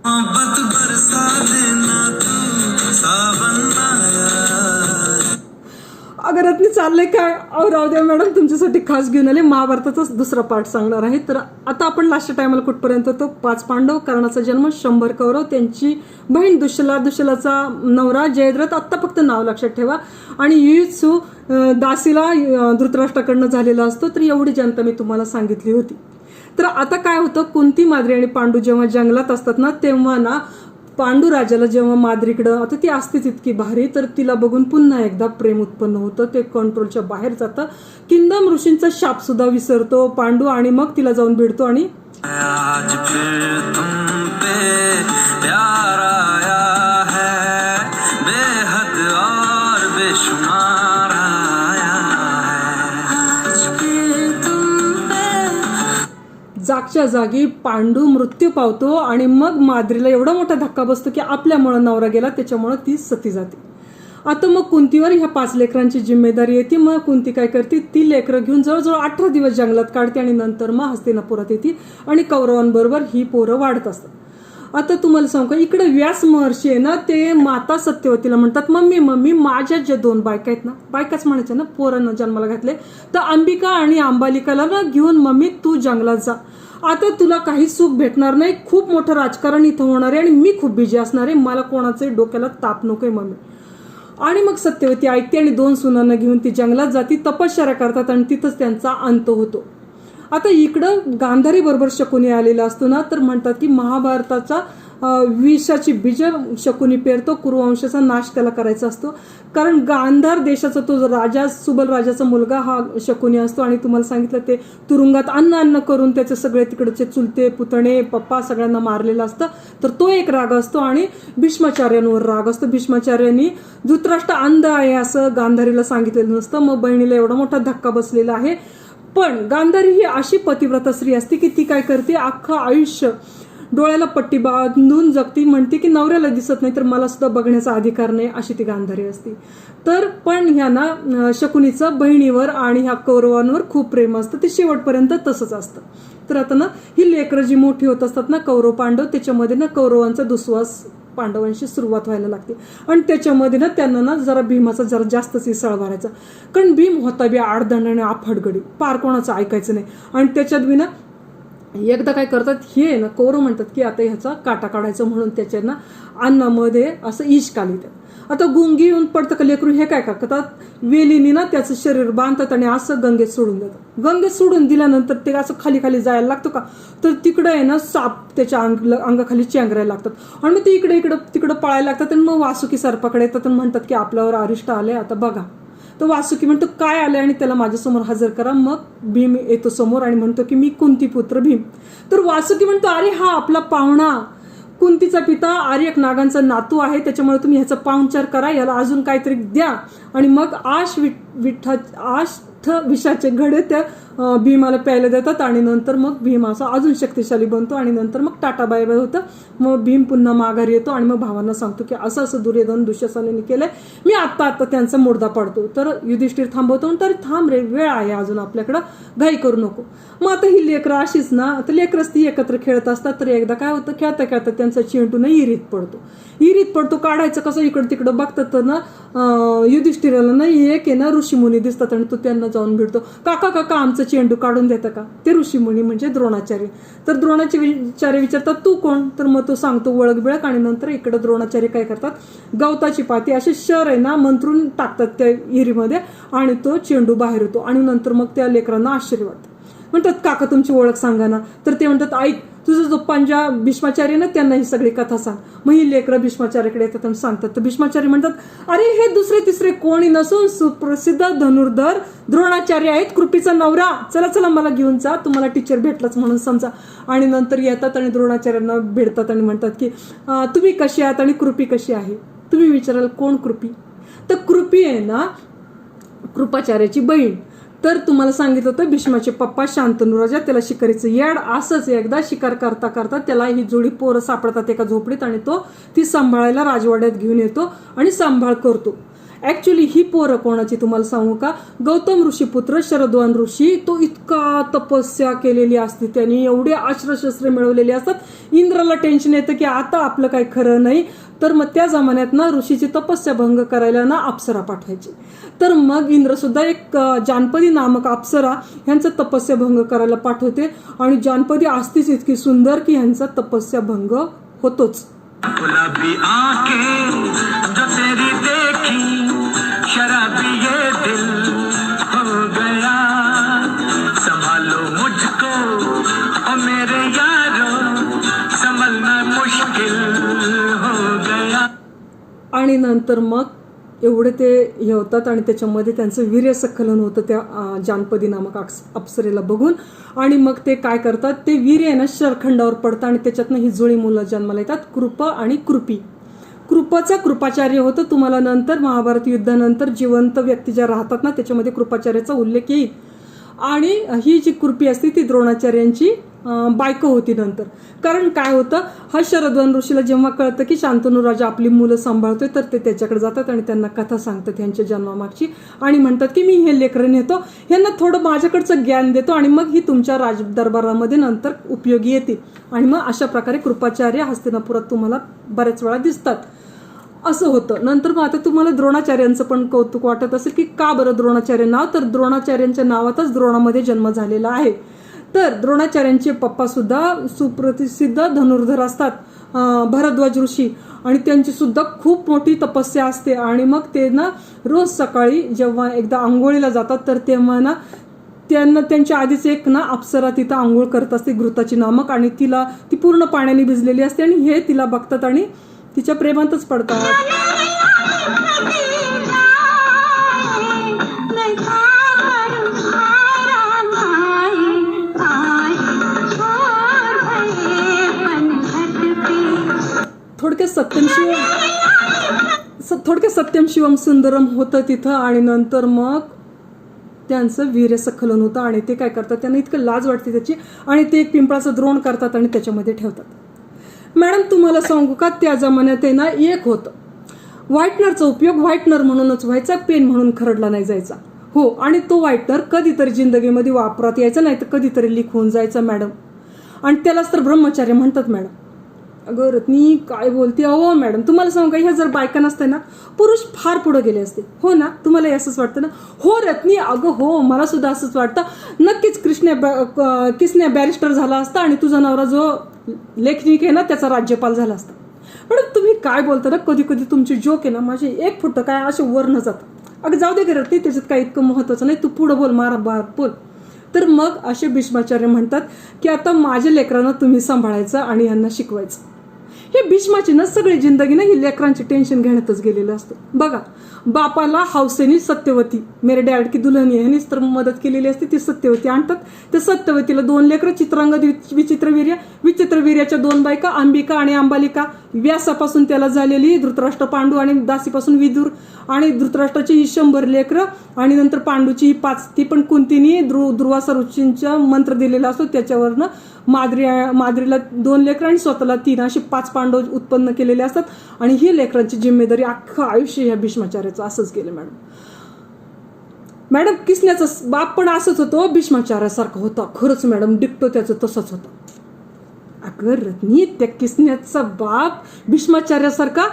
मोहब्बत बरसा देना तू सावन आया। अगर आत्मी चाललंय काय अहो राहू द्या मॅडम, तुमच्यासाठी खास घेऊन आले महाभारताचाच दुसरा पार्ट सांगणार आहे. तर आता आपण लास्ट टायमाला कुठपर्यंत होतो? 5 पांडव, कर्णाचा जन्म, 100 कौरव, त्यांची बहीण दुश्शला, दुश्शलाचा नवरा जयद्रथ, आत्ता फक्त नाव लक्षात ठेवा, आणि युयुत्सू दासीला धृतराष्ट्राकडनं झालेला असतो. तर एवढी जनता मी तुम्हाला सांगितली होती. तर आता काय होतं, कुंती, माद्री आणि पांडू जेव्हा जंगलात असतात ना, तेव्हा ना पांडू राजाला जेव्हा माद्रीकडं, आता ती असतेच इतकी भारी, तर तिला बघून पुन्हा एकदा प्रेम उत्पन्न होतं. ते कंट्रोलच्या बाहेर जातं. किंदम ऋषींचा शाप सुद्धा विसरतो पांडू, आणि मग तिला जाऊन भिडतो आणि आज फिर तुम पे प्यार आया है, बेहद और बेशुमार आया है। आज फिर तुम पे जागच्या जागी पांडू मृत्यू पावतो, आणि मग माद्रीला एवढा मोठा धक्का बसतो की आपल्यामुळं नवरा गेला, त्याच्यामुळं ती सती जाते. आता मग कुंतीवर ह्या 5 लेकरांची जिम्मेदारी येते. मग कुंती काय करते, ती लेकरं घेऊन जवळजवळ 18 दिवस जंगलात काढते, आणि नंतर मग हस्तिनापुरात येते, आणि कौरवांबरोबर ही पोरं वाढत असतात. आता तुम्हाला सांगू का, इकडे व्यास महर्षी आहे ना, ते माता सत्यवतीला म्हणतात, मम्मी मम्मी, माझ्या ज्या 2 बायका आहेत ना, बायकाच म्हणायच्या ना, पोरांना जन्माला घातले, तर अंबिका आणि अंबालिकाला ना घेऊन मम्मी तू जंगलात जा. आता तुला काही सुख भेटणार नाही, खूप मोठं राजकारण इथं होणार आहे, आणि मी खूप बिझी असणार आहे, मला कोणाचंही डोक्याला ताप नकोय मम्मी. आणि मग सत्यवती ऐकते, आणि 2 सुनांना घेऊन ती जंगलात जाती, तपश्चर्या करतात, आणि तिथंच त्यांचा अंत होतो. आता इकडं गांधारी बरोबर शकुनी आलेला असतो ना, तर म्हणतात की महाभारताचा विषाची बीज शकुनी पेरतो, कुरुवंशाचा नाश त्याला करायचा असतो. कारण गांधार देशाचा तो राजा, सुबल राजाचा मुलगा हा शकुनी असतो, आणि तुम्हाला सांगितलं ते तुरुंगात अन्न करून त्याचे सगळे तिकडचे चुलते पुतणे पप्पा सगळ्यांना मारलेला असतं. तर तो एक राग असतो, आणि भीष्माचार्यांवर राग असतो. भीष्माचार्यांनी धृतराष्ट्र अंध आहे असं गांधारीला सांगितलेलं नसतं. मग बहिणीला एवढा मोठा धक्का बसलेला आहे. पण गांधारी ही अशी पतिव्रता स्त्री असते की ती काय करते, अख्खं आयुष्य डोळ्याला पट्टी बांधून जगती, म्हणते की नवऱ्याला दिसत नाही तर मला सुद्धा बघण्याचा अधिकार नाही, अशी ती गांधारी असते. तर पण ह्या ना शकुनीचं बहिणीवर आणि ह्या कौरवांवर खूप प्रेम असतं, ते शेवटपर्यंत तसंच असतं. तर आता ना ही लेकरं जी मोठी होत असतात ना, कौरव पांडव, त्याच्यामध्ये ना कौरवांचा दुस्वास पांडवांशी सुरुवात व्हायला लागते, आणि त्याच्यामध्ये ना त्यांना ना जरा भीमाचा जरा जास्तच इसळ भरायचा. कारण भीम होता बी आडदंडाने आफटगडी, पार कोणाचं ऐकायचं नाही. आणि त्याच्यात बी ना एकदा काय करतात, हे ना कौरव म्हणतात की आता ह्याचा काटा काढायचा, म्हणून त्याच्या ना अन्नामध्ये असं इश काढतात. आता गुंगी येऊन पडतं का लेकरू, हे काय करतात, वेलीनी ना त्याचं शरीर बांधतात आणि असं गंगेत सोडून देतात. गंगेत सोडून दिल्यानंतर ते असं खाली खाली जायला लागतो का, तर तिकडं आहे ना साप त्याच्या अंगाखाली चेंगरायला लागतात, आणि मग ते इकडे तिकडं पळायला लागतात. आणि मग वासुकी सर्पाकडे येतात आणि म्हणतात की आपल्यावर अरिष्ट आले, आता बघा. तर वासुकी म्हणतो काय आले, आणि त्याला माझ्यासमोर हजर करा. मग भीम येतो समोर आणि म्हणतो की मी कुंतीपुत्र भीम. तर वासुकी म्हणतो अरे हा आपला पाहुणा कुंतीचा पिता आर्यक नागांचा नातू आहे, त्याच्यामुळे तुम्ही ह्याचा पाहुणचार करा, याला अजून काहीतरी द्या. आणि मग विषाचे घडे त्या भीमाला प्यायला देतात, आणि नंतर मग भीम असा अजून शक्तिशाली बनतो, आणि नंतर मग टाटा बाय बाय होतं. मग भीम पुन्हा माघारी येतो, आणि मग भावांना सांगतो की असं असं दुर्योधन दुःशासनाने केलंय, मी आत्ता त्यांचा मुर्दा पाडतो. तर युधिष्ठिर थांबवतो, तर थांब रे, वेळ आहे अजून आपल्याकडं, घाई करू नको. मग आता ही लेकरं अशीच ना, आता लेकरच ती एकत्र खेळत असतात. तर एकदा काय होतं, खेळता खेळता त्यांचा चेंडू ना इरीत पडतो. काढायचं कसं, इकडं तिकडं बघतात तर ना युधिष्ठिराला ना एक आहे ना ऋषीमुनी दिसतात, आणि तो त्यांना जाऊन भेटतो. काका आमचं चेंडू काढून देतं का. ते ऋषीमुनी म्हणजे द्रोणाचार्य. तर द्रोणाचार्य विचारतात तू कोण, तर मग तो सांगतो ओळख बिळख. आणि नंतर इकडं द्रोणाचार्य काय करतात, गवताची पाती असे शर आहे ना मंत्रून टाकतात त्या इरीमध्ये, आणि तो चेंडू बाहेर येतो. आणि नंतर मग त्या लेकरांना आश्चर्य वाटतं, म्हणतात काका तुमची ओळख सांगा ना. तर ते म्हणतात ऐक, तुझा जो पंजा भीष्माचार्य ना त्यांना ही सगळी कथा सांग. मग ही लेकरं भीष्माचार्याकडे येतात आणि सांगतात. तर भीष्माचार्य म्हणतात अरे हे दुसरे तिसरे कोणी नसून सुप्रसिद्ध धनुर्धर द्रोणाचार्य आहेत, कृपीचा नवरा. चला चला मला घेऊन जा, तुम्हाला टीचर भेटलाच म्हणून समजा. आणि नंतर येतात आणि द्रोणाचार्यांना भेटतात आणि म्हणतात की तुम्ही कशी आहात आणि कृपी कशी आहे. तुम्ही विचाराल कोण कृपी, तर कृपी आहे ना कृपाचार्याची बहीण. तर तुम्हाला सांगितलं होतं भीष्माचे पप्पा शांतनू राजा, त्याला शिकारीचं याड. असंच एकदा शिकार करता करता त्याला ही जोडी पोरं सापडतात एका झोपडीत, आणि तो ती सांभाळायला राजवाड्यात घेऊन येतो आणि सांभाळ करतो. ऍक्च्युली ही पोरं कोणाची तुम्हाला सांगू का, गौतम ऋषीपुत्र शरद्वान ऋषी, तो इतका तपस्या केलेली असते, त्यांनी एवढे अस्त्रशस्त्र मिळवलेले असतात. इंद्राला टेन्शन येतं की आता आपलं काही खरं नाही, तर मग त्या जमान्यात ना ऋषीची तपस्या भंग करायला ना अप्सरा पाठवायची. तर मग इंद्र सुद्धा एक जानपदी नामक अप्सरा ह्यांचं तपस्या भंग करायला पाठवते, आणि जानपदी असतीच इतकी सुंदर की ह्यांचा तपस्या भंग होतोच. गुलाबी आंखें जो तेरी देखी, शराबी ये दिल हो गया, संभालो मुझको ओ मेरे यारो, संभलना मुश्किल हो गया. आणि नंतर मग एवढे ते हे होतात, आणि त्याच्यामध्ये त्यांचं वीर्यस्खलन होतं त्या जानपदी नामक अप्सरेला बघून. आणि मग ते काय करतात, ते वीर्य आहे ना शरखंडावर पडतं, आणि त्याच्यातनं ही जुळी मुलं जन्माला येतात, कृप आणि कृपी. कृपाचा कृपाचार्य होतं. तुम्हाला नंतर महाभारत युद्धानंतर जिवंत व्यक्ती ज्या राहतात ना त्याच्यामध्ये कृपाचार्याचा उल्लेख येईल. आणि ही जी कृपी असते ती द्रोणाचार्यांची बायको होती नंतर. कारण काय होतं, हा शरद्वान ऋषीला जेव्हा कळतं की शांतनू राजा आपली मुलं सांभाळतोय, तर ते त्याच्याकडे जातात आणि त्यांना कथा सांगतात ह्यांच्या जन्मामागची, आणि म्हणतात की मी हे लेकरं नेतो, ह्यांना थोडं माझ्याकडचं ज्ञान देतो, आणि मग ही तुमच्या राज दरबारामध्ये नंतर उपयोगी येतील. आणि मग अशा प्रकारे कृपाचार्य हस्तिनापुरात तुम्हाला बऱ्याच वेळा दिसतात. असं होतं. नंतर मग आता तुम्हाला द्रोणाचार्यांचं पण कौतुक वाटत असेल की का बरं द्रोणाचार्य नाव, तर द्रोणाचार्यांच्या नावातच द्रोणामध्ये जन्म झालेला आहे. तर द्रोणाचार्यांचे पप्पा सुद्धा सुप्रसिद्ध धनुर्धर असतात, भरद्वाज ऋषी, आणि त्यांची सुद्धा खूप मोठी तपस्या असते. आणि मग ते ना रोज सकाळी जेव्हा एकदा आंघोळीला जातात, तर तेव्हा ना त्यांना त्यांच्या आधीच एक ना अप्सरा तिथं आंघोळ करत असते, घृताची नामक, आणि ती पूर्ण पाण्याने भिजलेली असते, आणि हे तिला बघतात आणि तिच्या प्रेमातच पडतात. थोडक्यात सत्यम शिवम सुंदरम होतं तिथं. आणि नंतर मग त्यांचं वीर्यस्खलन होतं, आणि ते काय करतात, त्यांना इतकं लाज वाटते त्याची, आणि ते एक पिंपळाचं द्रोण करतात आणि त्याच्यामध्ये ठेवतात. मॅडम तुम्हाला सांगू का, त्या जमान्यात आहे ना एक होतं, व्हाईटनरचा उपयोग व्हाईटनर म्हणूनच व्हायचा, पेन म्हणून खरडला नाही जायचा. हो, आणि तो व्हाईटनर कधीतरी जिंदगीमध्ये वापरात यायचा, नाही तर कधीतरी लीक होऊन जायचा मॅडम, आणि त्यालाच तर ब्रह्मचार्य म्हणतात मॅडम. अगं रत्नी काय बोलते, अहो मॅडम तुम्हाला सांगू का, ह्या जर बायका नसते ना पुरुष फार पुढे गेले असते. हो ना, तुम्हाला असंच वाटतं ना? हो रत्नी, अगं हो, मला सुद्धा असंच वाटतं. नक्कीच किसन्या बॅरिस्टर झाला असता, आणि तुझा नवरा जो लेखनिक आहे ना त्याचा राज्यपाल झाला असता. मॅडम तुम्ही काय बोलता ना, कधी कधी तुमची जोक आहे ना माझे एक फुट काय असे वरनं जातात. अगं जाऊ दे करत नाही, त्याच्यात काही इतकं महत्वाचं नाही, तू पुढं बोल, मारा बार बोल. तर मग असे भीष्माचार्य म्हणतात की आता माझ्या लेकरांना तुम्ही सांभाळायचं आणि यांना शिकवायचं. हे भीष्माची ना सगळी जिंदगी ना ही लेकरांची टेन्शन घेण्यातच गेलेलं असतं. बघा, बापाला हौसेनी सत्यवती मेरे डॅड की दुल्हन ह्यांनीच तर मदत केलेली असते, ती सत्यवती आणतात. त्या सत्यवतीला 2 लेकरं, चित्रांगद विचित्रवीर्याच्या 2 बायका, अंबिका आणि अंबालिका. व्यासापासून त्याला झालेली धृतराष्ट्र पांडू, आणि दासीपासून विदुर, आणि धृतराष्ट्राची ही 100 लेकरं, आणि नंतर पांडूची ही 5, ती पण कुंतीनी दुर्वासा ऋषींचा मंत्र दिलेला असतो, त्याच्यावरनं माद्रीला 2 लेकरं आणि स्वतःला 3, अशी 5 पांडव उत्पन्न केलेले असतात. आणि ही लेकरांची जिम्मेदारी अख्खं आयुष्य ह्या भीष्माचार्याचं असंच गेलं मॅडम. किसण्याचा बाप पण असंच होतो, भीष्माचार्यासारखा होता. खरंच मॅडम, डिक्टो त्याचं तसंच होतं. अगं रत्नी, त्या किसण्याचा बाप भीष्माचार्यासारखा?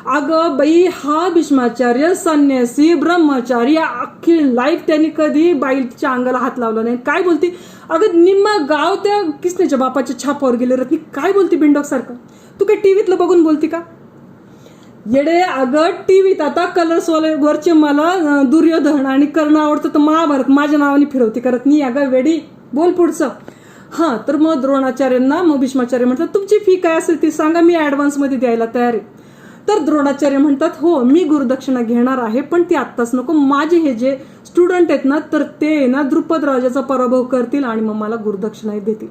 अगं बाई, हा भीष्माचार्य संन्यासी ब्रह्मचारी, अख्खी लाईफ त्यांनी कधी बाईच्या अंगाला हात लावला नाही. काय बोलती? अगं निम्मा गाव त्या किसण्याच्या बापाच्या छापावर गेले. रत्नी काय बोलती बिंडॉक सारखं? तू काय टीव्हीतलं बघून बोलती का येडे? अगं टीव्हीत आता कलर्स वरचे मला दुर्योधन आणि कर्ण आवडतं, तर महाभारत माझ्या नावाने फिरवते करत नाही. अगं वेडी, बोल पुढचं. हां, तर मग द्रोणाचार्यांना मग भीष्माचार्य म्हणतात तुमची फी काय असेल ती सांगा, मी ॲडव्हान्समध्ये द्यायला तयार आहे. तर द्रोणाचार्य म्हणतात हो, मी गुरुदक्षिणा घेणार आहे, पण ती आत्ताच नको. माझे हे जे स्टुडंट आहेत ना, तर ते ना द्रुपद राजाचा पराभव करतील आणि मग मला गुरुदक्षिणा देतील.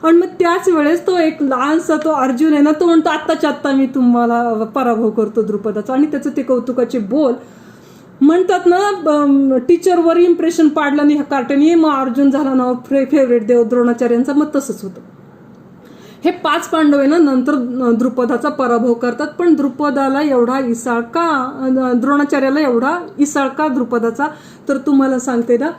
आणि मग त्याच वेळेस तो एक लहानसा तो अर्जुन आहे ना, तो म्हणतो आत्ताच्या आत्ता मी तुम्हाला पराभव करतो द्रुपदाचा. आणि त्याचं ते कौतुकाचे बोल म्हणतात ना, टीचरवर इम्प्रेशन पाडलं नाही ह्या कार्टनी, मग अर्जुन झाला ना फेवरेट देव द्रोणाचार्यांचा. मग तसंच होतं. हे 5 पांडव आहे ना नंतर द्रुपदाचा पराभव करतात, पण द्रुपदाला एवढा इसाळका, द्रोणाचार्याला एवढा इसाळका द्रुपदाचा, तर तुम्हाला सांगते ना,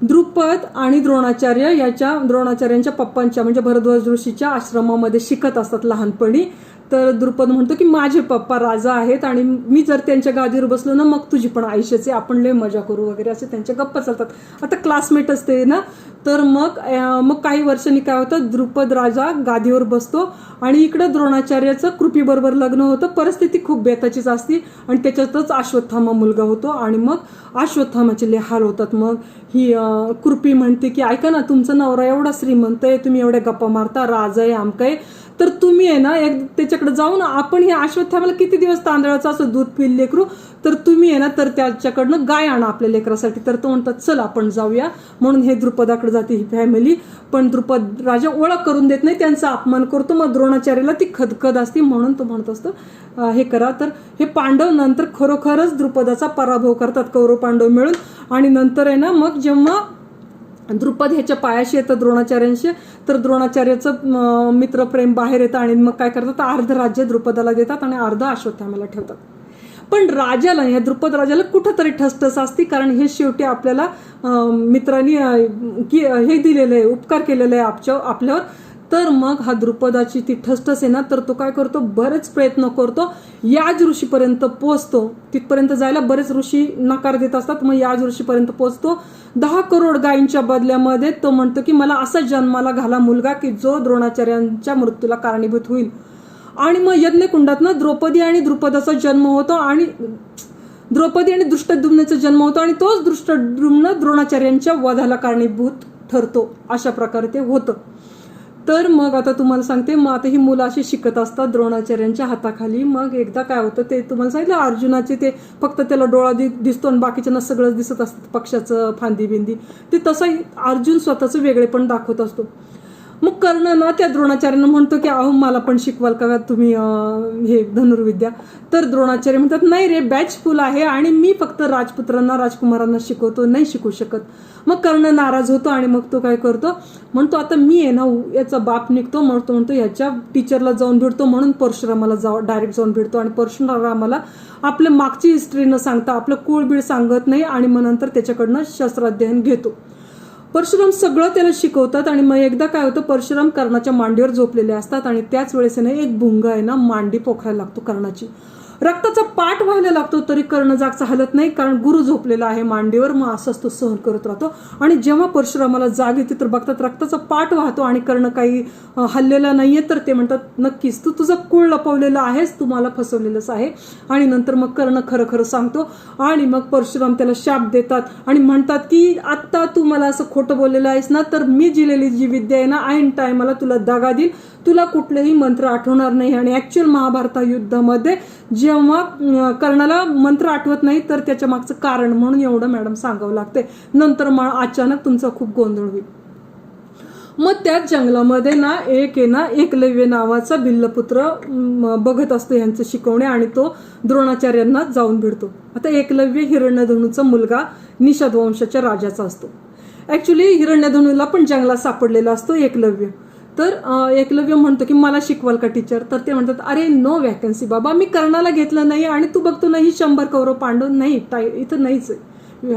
द्रुपद आणि द्रोणाचार्यांच्या पप्पांच्या म्हणजे भरद्वाज ऋषीच्या आश्रमामध्ये शिकत असतात लहानपणी. तर द्रुपद म्हणतो की माझे पप्पा राजा आहेत आणि मी जर त्यांच्या गादीवर बसलो ना मग तुझी पण आयुष्याचे आपण लय मजा करू वगैरे असे त्यांच्या गप्पा चालतात. आता क्लासमेट असते ना, तर मग काही वर्षांनी काय होतं, द्रुपद राजा गादीवर बसतो आणि इकडं द्रोणाचार्याचं कृपीबरोबर लग्न होतं. परिस्थिती खूप बेताचीच असती आणि त्याच्यातच अश्वत्थामा मुलगा होतो आणि मग अश्वत्थामाचे लय हाल होतात. मग ही कृपी म्हणते की ऐका ना, तुमचा नवरा एवढा श्रीमंत आहे, तुम्ही एवढ्या गप्पा मारता, राजा आहे आमका आहे, तर तुम्ही आहे ना एक त्याच्याकडे जाऊन आपण हे अश्वत्थामाला किती दिवस तांदळाचं असं दूध पिल लेकरू, तर तुम्ही आहे ना तर त्याच्याकडनं गाय आणा आपल्या लेकरासाठी. तर तो म्हणतात चल आपण जाऊया, म्हणून हे द्रुपदाकडे जाते ही फॅमिली. पण द्रुपद राजा ओळख करून देत नाही, त्यांचा अपमान करतो. मग द्रोणाचार्याला ती खदखद असते म्हणून तो म्हणत असतो हे करा. तर हे पांडव नंतर खरोखरच द्रुपदाचा पराभव करतात, कौरव पांडव मिळून. आणि नंतर आहे ना मग जेव्हा द्रुपद ह्याच्या पायाशी येतं द्रोणाचार्यांशी, तर द्रोणाचार्याचं मित्रप्रेम बाहेर येतं आणि मग काय करतात, अर्ध राज्य द्रुपदाला देतात आणि अर्ध अश्वत्थामाला ठेवतात. पण राजाला, या द्रुपद राजाला कुठंतरी ठसठस असते, कारण हे शेवटी आपल्याला मित्रांनी हे दिलेलं आहे, उपकार केलेले आहे आपल्यावर. तर मग हा द्रुपदाची ती ठसठस आहे ना, तर तो काय करतो, बरेच प्रयत्न करतो, याज ऋषीपर्यंत पोहोचतो. तिथपर्यंत जायला बरेच ऋषी नकार देत असतात, मग याज ऋषीपर्यंत पोहोचतो. 10 करोड गायींच्या बदल्यामध्ये तो म्हणतो की मला असा जन्माला घाला मुलगा की जो द्रोणाचार्यांच्या मृत्यूला कारणीभूत होईल. आणि मग यज्ञकुंडातनं द्रौपदी आणि द्रुपदाचा जन्म होतो आणि द्रौपदी आणि दृष्टद्युम्नाचा जन्म होतो आणि तोच दृष्टद्युम्न द्रोणाचार्यांच्या वधाला कारणीभूत ठरतो. अशा प्रकारे ते होतं. तर मग आता तुम्हाला सांगते, मग आता ही मुलं अशी शिकत असतात द्रोणाचार्यांच्या हाताखाली. मग एकदा काय होतं ते तुम्हाला सांगितलं, अर्जुनाचे ते फक्त त्याला डोळा दिसतो आणि बाकीच्यांना सगळंच दिसत असतं, पक्षाचं फांदी बिंदी, ते तसंही अर्जुन स्वतःचं वेगळेपण दाखवत असतो. मग कर्ण ना त्या द्रोणाचार्यांना म्हणतो की अहो मला पण शिकवाल का तुम्ही हे धनुर्विद्या. तर द्रोणाचार्य म्हणतात नाही रे, बॅच फुल आहे आणि मी फक्त राजपुत्रांना राजकुमारांना शिकवतो, नाही शिकवू शकत. मग कर्ण नाराज होतो आणि मग तो काय करतो, म्हणतो आता मी आहे ना याचा बाप निघतो, म्हणतो ह्याच्या टीचरला जाऊन भेटतो. म्हणून परशुरामाला डायरेक्ट जाऊन भेटतो आणि परशुरामाला आपल्या मागची हिस्ट्री न सांगता आपलं कुळबीळ सांगत नाही आणि मग नंतर त्याच्याकडनं शस्त्राध्ययन घेतो. परशुराम सगळं त्याला शिकवतात. आणि मग एकदा काय होतं, परशुराम कर्णाच्या मांडीवर झोपलेले असतात आणि त्याच वेळेस ना एक भुंगा आहे ना मांडी पोखरायला लागतो कर्णाची. रक्ताचा पाठ व्हायला लागतो, तरी कर्ण जागचा हलत नाही, कारण गुरु झोपलेला आहे मांडीवर. मग असंच तो सहन करत राहतो. आणि जेव्हा परशुरामाला जाग येते तर बघतात रक्ताचा पाठ वाहतो आणि कर्ण काही हल्लेला नाहीये. तर ते म्हणतात नक्कीच तू तुझं कुळ लपवलेलं आहेस, तू मला फसवलेलंच आहे. आणि नंतर मग कर्ण खरं खरं सांगतो आणि मग परशुराम त्याला शाप देतात आणि म्हणतात की आत्ता तू मला असं खोटं बोललेलं आहेस ना, तर मी जिलेली जी विद्या आहे ना ऐन टायमाला तुला दगा देईल, तुला कुठलेही मंत्र आठवणार नाही. आणि ऍक्च्युअल महाभारत युद्धामध्ये जेव्हा कर्णाला मंत्र आठवत नाही तर त्याच्या मागचं कारण म्हणून एवढं मॅडम सांगावं लागतंय. नंतर मग अचानक तुमचा खूप गोंधळ होईल. मग त्याच जंगलामध्ये ना एकलव्य नावाचा भिल्लपुत्र बघत असतो यांचं शिकवणे आणि तो द्रोणाचार्यांना जाऊन भेटतो. आता एकलव्य हिरण्यधनुचा मुलगा निषाद वंशाच्या राजाचा असतो. ऍक्च्युली हिरण्यधनुला पण जंगलात सापडलेला असतो एकलव्य. तर एकलव्य म्हणतो की मला शिकवाल का टीचर. तर ते म्हणतात अरे नो वॅकन्सी बाबा, मी कर्णाला घेतलं नाही आणि तू बघतो नाही 100 कौरव पांडव नाही, इथं नाहीच आहे,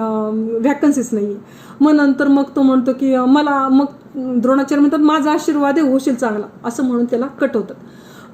वॅकन्सीच नाही. मग नंतर मग तो म्हणतो की मला, मग द्रोणाचार्य म्हणतात माझा आशीर्वाद आहे, होशील चांगला, असं म्हणून त्याला कटवतात.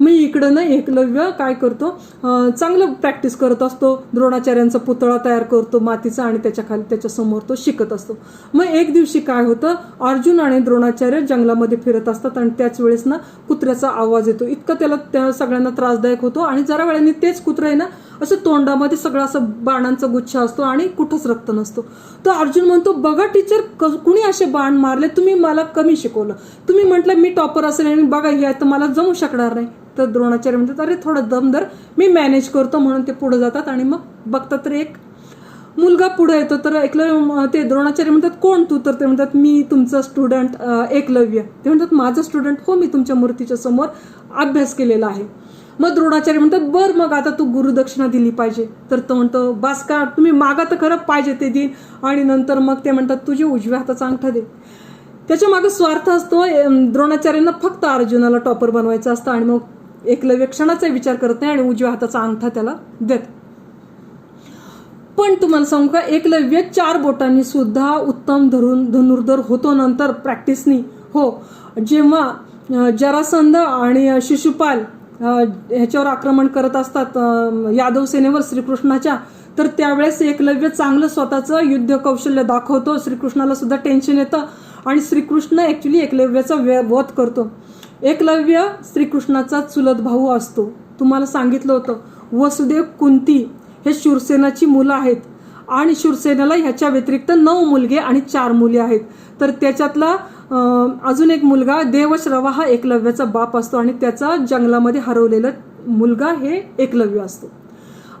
मी इकडं ना एकलव्य काय करतो, चांगलं प्रॅक्टिस करत असतो, द्रोणाचार्यांचा पुतळा तयार करतो मातीचा आणि त्याच्यासमोर तो शिकत असतो. मग एक दिवशी काय होतं, अर्जुन आणि द्रोणाचार्य जंगलामध्ये फिरत असतात आणि त्याच वेळेस ना कुत्र्याचा आवाज येतो. इतकं त्या सगळ्यांना त्रासदायक होतो आणि जरा वेळाने तेच कुत्रं आहे ना असं तोंडामध्ये सगळं असं बाणांचा गुच्छ असतो आणि कुठंच रक्त नसतो. तर अर्जुन म्हणतो बघा टीचर, कुणी असे बाण मारले, तुम्ही मला कमी शिकवलं, तुम्ही म्हटलं मी टॉपर असेल आणि बघा हे तर मला जमू शकणार नाही. तर द्रोणाचार्य म्हणतात अरे थोडं दम धर, मी मॅनेज करतो. म्हणून ते पुढे जातात आणि मग बघतात तर एक मुलगा पुढे येतो. तर ते द्रोणाचार्य म्हणतात कोण तू. तर ते म्हणतात मी तुमचा स्टुडंट एकलव्य. ते म्हणतात माझा स्टुडंट, हो मी तुमच्या मूर्तीच्या समोर अभ्यास केलेला आहे. मग द्रोणाचार्य म्हणतात बर मग आता तू गुरुदक्षिणा दिली पाहिजे. तर तो म्हणतो बास का, तुम्ही मागा तर खरं पाहिजे ते देईन. आणि नंतर मग ते म्हणतात तुझी उजव्या हाताचा अंगठा दे. त्याच्या मागे स्वार्थ असतो. द्रोणाचार्यांना फक्त अर्जुनाला टॉपर बनवायचं असतं आणि मग एकलव्य क्षणाचा विचार करत नाही आणि उजव्या हाताचा अंगठा त्याला देत. पण तुम्हाला सांगू का, एकलव्य 4 बोटांनी सुद्धा उत्तम धनुर्धर होतो नंतर प्रॅक्टिसनी. हो, जेव्हा जरासंध आणि शिशुपाल ह्याच्यावर आक्रमण करत असतात यादव सेनेवर श्रीकृष्णाच्या, तर त्यावेळेस एकलव्य चांगलं स्वतःचं युद्ध कौशल्य दाखवतो. श्रीकृष्णाला सुद्धा टेन्शन येतं आणि श्रीकृष्ण ऍक्च्युली एकलव्याचा वध करतो. एकलव्य श्रीकृष्णाचा चुलत भाऊ असतो. तुम्हाला सांगितलं होतं वसुदेव कुंती हे शूरसेनाची मुलं आहेत आणि शूरसेनाला ह्याच्या व्यतिरिक्त 9 मुलगे आणि 4 मुली आहेत. तर त्याच्यातला अजून एक मुलगा देवश्रवा हा एकलव्याचा बाप असतो आणि त्याचा जंगलामध्ये हरवलेला मुलगा हे एकलव्य असतो.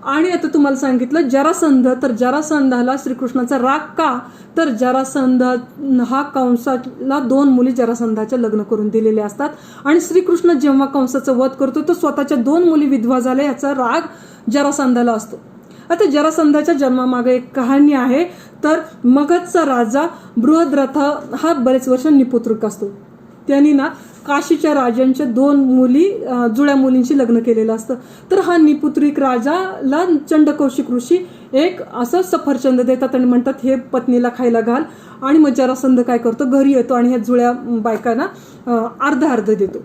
आणि आता तुम्हाला सांगितलं जरासंध, तर जरासंधाला श्रीकृष्णाचा राग का, तर जरासंध हा कंसाला 2 मुली जरासंधाच्या लग्न करून दिलेले असतात आणि श्रीकृष्ण जेव्हा कंसाचं वध करतो तर स्वतःच्या 2 मुली विधवा झाल्या याचा राग जरासंधाला असतो. आता जरासंधाच्या जन्मामागे एक कहाणी आहे. तर मगधचा राजा बृहद्रथ हा बरेच वर्ष निपुत्रिक असतो. त्यांनी ना काशीच्या राजांच्या 2 मुली जुळ्या मुलींशी लग्न केलेलं असतं. तर हा निपुत्रिक राजाला चंडकौशिक ऋषी एक असं सफरचंद देतात आणि म्हणतात हे पत्नीला खायला घाल. आणि मग जरासंध काय करतो, घरी येतो आणि ह्या जुळ्या बायकांना अर्ध देतो.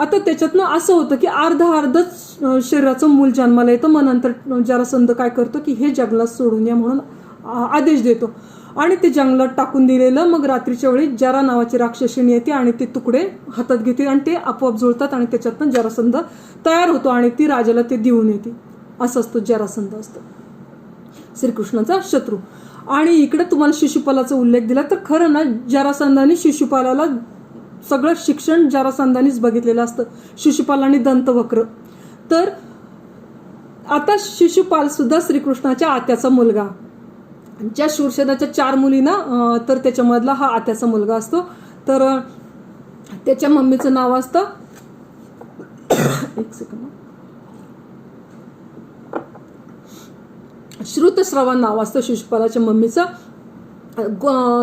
आता त्याच्यातनं असं होतं की अर्धच शरीराचं मूल जन्माला येतं. मग नंतर जरासंध काय करतो की हे जंगलात सोडून या म्हणून आदेश देतो आणि ते जंगलात टाकून दिलेलं. मग रात्रीच्या वेळी जरा नावाची राक्षसीणी येते आणि ते तुकडे हातात घेते आणि ते आपोआप जुळतात आणि त्याच्यातनं जरासंध तयार होतो आणि ती राजाला ते देऊन येते. असं असतो जरासंध असतो श्रीकृष्णाचा शत्रू. आणि इकडे तुम्हाला शिशुपालाचा उल्लेख दिला तर खरं ना जरासंधाने शिशुपालाला सगळं शिक्षण जरासंधानेच बघितलेलं असतं. शिशुपालाने दंतवक्र. तर आता शिशुपाल सुद्धा श्रीकृष्णाच्या आत्याचा मुलगा. ज्या शूरसेनाच्या 4 मुली ना तर त्याच्यामधला हा आत्याचा मुलगा असतो. तर त्याच्या मम्मीचं नाव असतं एक सेकंड श्रुतश्रवा नाव असतं शिशुपालाच्या मम्मीचं.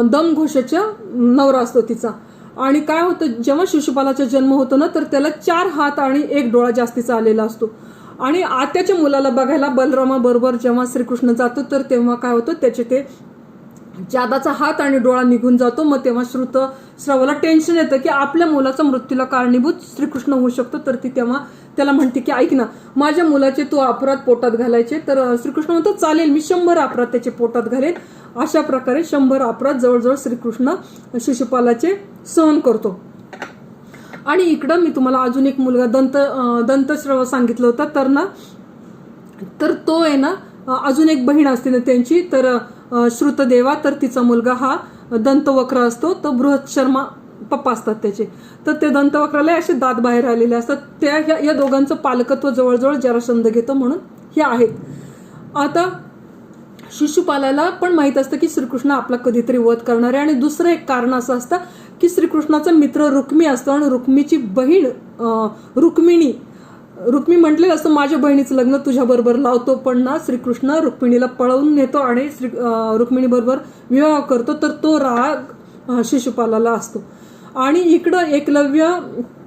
दमघोषाच्या नवरा असतो तिचा. आणि काय होतं जेव्हा शिशुपालाचा जन्म होतो ना तर त्याला 4 हात आणि 1 डोळा जास्तीचा आलेला असतो. आणि आत्याच्या मुलाला बघायला बलरामाबरोबर जेव्हा श्रीकृष्ण जातो तर तेव्हा काय होतं त्याचे ते जादाचा हात आणि डोळा निघून जातो. मग तेव्हा श्रुतश्रवाला टेन्शन येतं की आपल्या मुलाचा मृत्यूला कारणीभूत श्रीकृष्ण होऊ शकतो. तर ती तेव्हा त्याला म्हणते की ऐक ना माझ्या मुलाचे तू अपराध पोटात घालायचे. तर श्रीकृष्ण म्हणतो चालेल मी 100 अपराध त्याचे पोटात घालेन. अशा प्रकारे 100 अपराध जवळजवळ श्रीकृष्ण शिशुपालाचे सहन करतो. आणि इकडं मी तुम्हाला अजून एक मुलगा दंतश्रव सांगितलं होतं. तर ना तर तो आहे ना अजून एक बहीण असते ना त्यांची, तर श्रुतदेवा, तर तिचा मुलगा हा दंतवक्र असतो. तो बृहत शर्मा पप्पा असतात त्याचे. तर ते दंतवक्राला असे दात बाहेर आलेले असतात. त्या या दोघांचं पालकत्व जवळजवळ जरासंध घेतो म्हणून हे आहेत. आता शिशुपालाला पण माहित असतं की श्रीकृष्ण आपला कधीतरी वध करणार आहे. आणि दुसरं एक कारण असं असतं की श्रीकृष्णाचा मित्र रुक्मी असतो आणि रुक्मीची बहीण रुक्मी म्हटलेलं असतं माझ्या बहिणीचं लग्न तुझ्याबरोबर लावतो. पण ना श्रीकृष्ण रुक्मिणीला पळवून नेतो आणि रुक्मिणीबरोबर विवाह करतो. तर तो राग शिशुपालाला असतो. आणि इकडं एकलव्य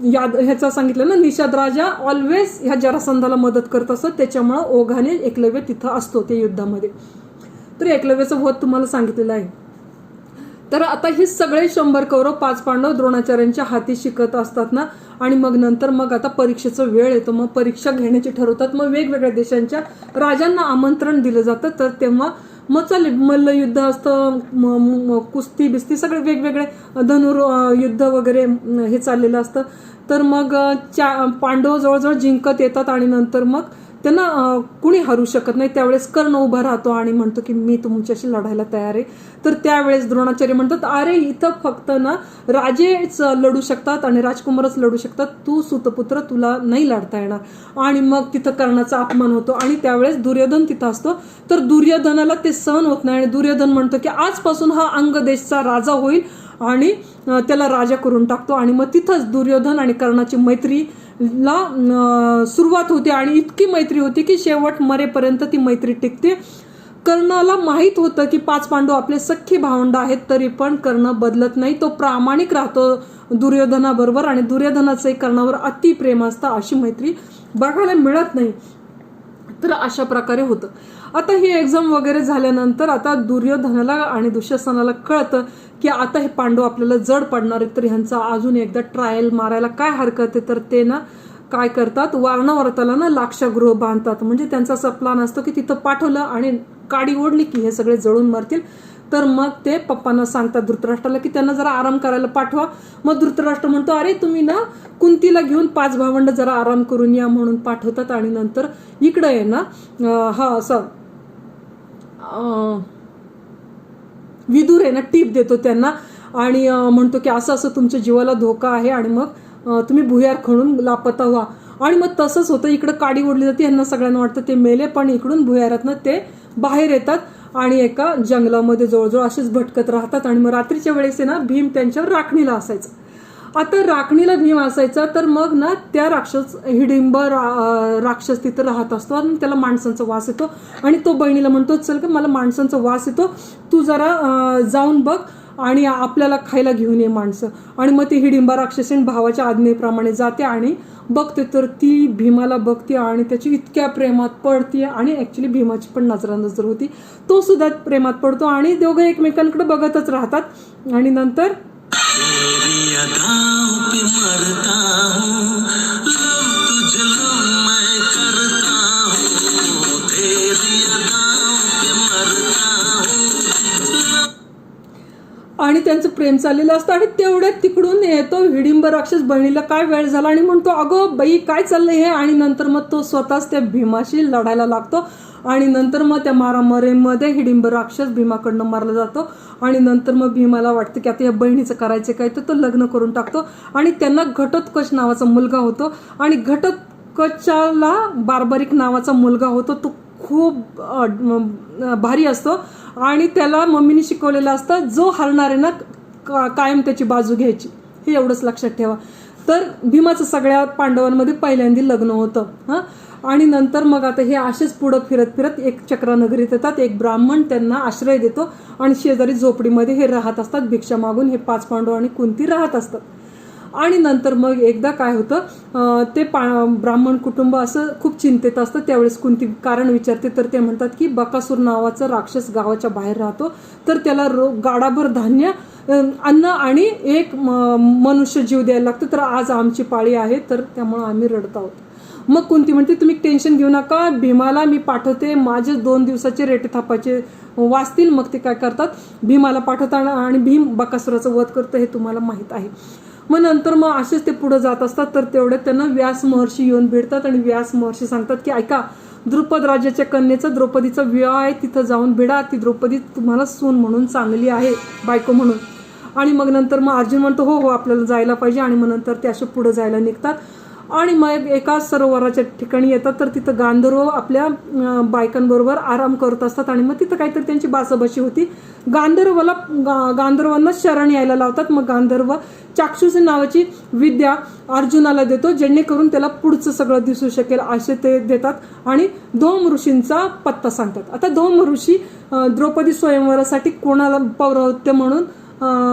ह्याचा सांगितलं ना निषाद राजा ऑलवेज ह्या जरासंधाला मदत करत असतो. त्याच्यामुळं ओघाने एकलव्य तिथं असतो ते युद्धामध्ये. तर एकलव्याचं वध तुम्हाला सांगितलेलं आहे. तर आता हे सगळे 100 कौरव 5 पांडव द्रोणाचार्यांच्या हाती शिकत असतात ना. आणि मग आता परीक्षेचा वेळ येतो. मग परीक्षा घेण्याची ठरवतात. मग वेगवेगळ्या देशांच्या राजांना आमंत्रण दिलं जातं. तर तेव्हा मग चालेल मल्लयुद्ध असतं, कुस्ती बिस्ती सगळे वेगवेगळे धनुर्युद्ध वगैरे हे चाललेलं असतं. तर मग पांडव जवळजवळ जिंकत येतात आणि नंतर मग त्यांना कुणी हरू शकत नाही. त्यावेळेस कर्ण उभा राहतो आणि म्हणतो की मी तुमच्याशी लढायला तयार आहे. तर त्यावेळेस द्रोणाचार्य म्हणतात अरे इथं फक्त ना राजेच लढू शकतात आणि राजकुमारच लढू शकतात, तू सुतपुत्र तुला नाही लढता येणार. आणि मग तिथं कर्णाचा अपमान होतो आणि त्यावेळेस दुर्योधन तिथं असतो. तर दुर्योधनाला ते सहन होत नाही आणि दुर्योधन म्हणतो की आजपासून हा अंगदेशचा राजा होईल आणि त्याला राजा करून टाकतो. आणि मग तिथंच दुर्योधन आणि कर्णाची मैत्रीला सुरुवात होते आणि इतकी मैत्री होती की शेवट मरेपर्यंत ती मैत्री टिकते. कर्णाला माहीत होतं की 5 पांडव आपले सख्खे भावंड आहेत, तरी पण कर्ण बदलत नाही. तो प्रामाणिक राहतो दुर्योधनाबरोबर आणि दुर्योधनाचंही कर्णावर अति प्रेम असतं. अशी मैत्री बघायला मिळत नाही. तर अशा प्रकारे होतं. आता ही एक्झाम वगैरे झाल्यानंतर आता दुर्योधनाला आणि दुःशासनाला कळतं की आता हे पांडव आपल्याला जड पडणार आहेत, तर ह्यांचा अजून एकदा ट्रायल मारायला काय हरकत आहे. तर ते ना काय करतात, वारणावरताला ना लाक्षागृह बांधतात. म्हणजे त्यांचा असा प्लान असतो की तिथं पाठवलं आणि काडी ओढली की हे सगळे जळून मरतील. तर मग ते पप्पांना सांगतात धृतराष्ट्राला की त्यांना जरा आराम करायला पाठवा. मग धृतराष्ट्र म्हणतो अरे तुम्ही ना कुंतीला घेऊन 5 भावंड जरा आराम करून या म्हणून पाठवतात. आणि नंतर इकडं आहे ना हा असं विदुर आहे ना टीप देतो त्यांना आणि म्हणतो की असं असं तुमच्या जीवाला धोका आहे आणि मग तुम्ही भुयार खणून लापता व्हा. आणि मग तसंच होतं. इकडं काडी ओढली जाते. यांना सगळ्यांना वाटतं ते मेले, पण इकडून भुयारातनं ते बाहेर येतात आणि एका जंगलामध्ये जवळजवळ असेच भटकत राहतात. आणि मग रात्रीच्या वेळेस आहे ना भीम त्यांच्यावर राखणीला असायचा. आता राखणीला भीम असायचा तर मग ना त्या हिडिंब राक्षस तिथं राहत असतो आणि त्याला माणसांचा वास येतो. आणि तो बहिणीला म्हणतो चल का मला माणसांचा वास येतो, तू जरा जाऊन बघ आणि आपल्याला खायला घेऊन ये माणसं. आणि मग ती हिडिंबा राक्षसीन भावाच्या आज्ञेप्रमाणे जाते आणि बघते तर ती भीमाला बघते आणि त्याची इतक्या प्रेमात पडते. आणि ऍक्च्युली भीमाची पण नजरानजर होती, तो सुद्धा प्रेमात पडतो आणि दोघं एकमेकांकडे बघतच राहतात. आणि नंतर आणि त्यांचं प्रेम चाललेलं असतं. आणि तेवढ्यात तिकडून येतो हिडिंब राक्षस बहिणीला काय वेळ झाला आणि म्हणतो अगं बाई काय चाललंय हे. आणि नंतर मग तो स्वतःच त्या भीमाशी लढायला लागतो. आणि नंतर मग त्या मारामारीमध्ये हिडिंब राक्षस भीमाकडनं मारला जातो. आणि नंतर मग भीमाला वाटतं की आता या बहिणीचं करायचं काय, तर तो लग्न करून टाकतो. आणि त्यांना घटोत्कच नावाचा मुलगा होतो. आणि घटोत्कचाला बार्बरिक नावाचा मुलगा होतो. तो खूप भारी असतो आणि त्याला मम्मीने शिकवलेलं असतं जो हरणार आहे ना कायम त्याची बाजू घ्यायची, हे एवढंच लक्षात ठेवा. तर भीमाचं सगळ्या पांडवांमध्ये पहिल्यांदा लग्न होतं. हां. आणि नंतर मग आता हे असेच पुढं फिरत फिरत एक चक्रानगरीत येतात. एक ब्राह्मण त्यांना आश्रय देतो आणि शेजारी झोपडीमध्ये हे राहत असतात. भिक्षा मागून हे 5 पांडव आणि कुंती राहत असतात. आणि नंतर मग एकदा काय होतं, ते ब्राह्मण कुटुंब असं खूप चिंतेत असतं. त्यावेळेस कुंती कारण विचारते तर ते म्हणतात की बकासूर नावाचा राक्षस गावाच्या बाहेर राहतो, तर त्याला गाडाभर धान्य, अन्न आणि एक मनुष्य जीव द्यायला लागतो. तर आज आमची पाळी आहे, तर त्यामुळे आम्ही रडत आहोत. मग कुंती म्हणते तुम्ही टेन्शन घेऊ नका, भीमाला मी पाठवते, माझे 2 दिवसाचे रेटे थापाचे वाचतील. मग ते काय करतात, भीमाला पाठवतात आणि भीम बकासुराचा वध करतो, हे तुम्हाला माहीत आहे. मग नंतर मग असेच ते पुढे जात असतात. तर तेवढ्यात त्यांना व्यास महर्षी येऊन भेटतात आणि व्यास महर्षी सांगतात की ऐका, द्रुपद राजाच्या कन्येचा द्रौपदीचा विवाह आहे, तिथं जाऊन भिडा, ती द्रौपदी तुम्हाला सून म्हणून चांगली आहे, बायको म्हणून. आणि मग नंतर मग अर्जुन म्हणतो हो हो आपल्याला जायला पाहिजे. आणि मग नंतर ते असे पुढे जायला निघतात. आणि मग एका सरोवराच्या ठिकाणी येतात. तर तिथं गांधर्व आपल्या बायकांबरोबर आराम करत असतात. आणि मग तिथं काहीतरी त्यांची बासाबाशी होती. गांधर्वांना शरण यायला लावतात. मग गांधर्व चाक्षुष नावाची विद्या अर्जुनाला देतो, जेणेकरून त्याला पुढचं सगळं दिसू शकेल असे ते देतात. आणि धोम ऋषींचा पत्ता सांगतात. आता धोम ऋषी द्रौपदी स्वयंवरासाठी कोणाला पौरवत्य म्हणून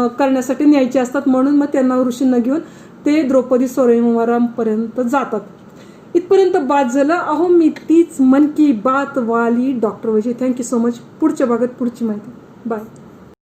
करण्यासाठी न्यायचे असतात, म्हणून मग त्यांना ऋषींना घेऊन ते द्रौपदी स्वयंवरापर्यंत जातात. इथपर्यंत बात झालं. अहो मी तीच मन की बात वाली doctor Vaishi. Thank you so much. पुढच्या भागात पुढची माहिती. बाय.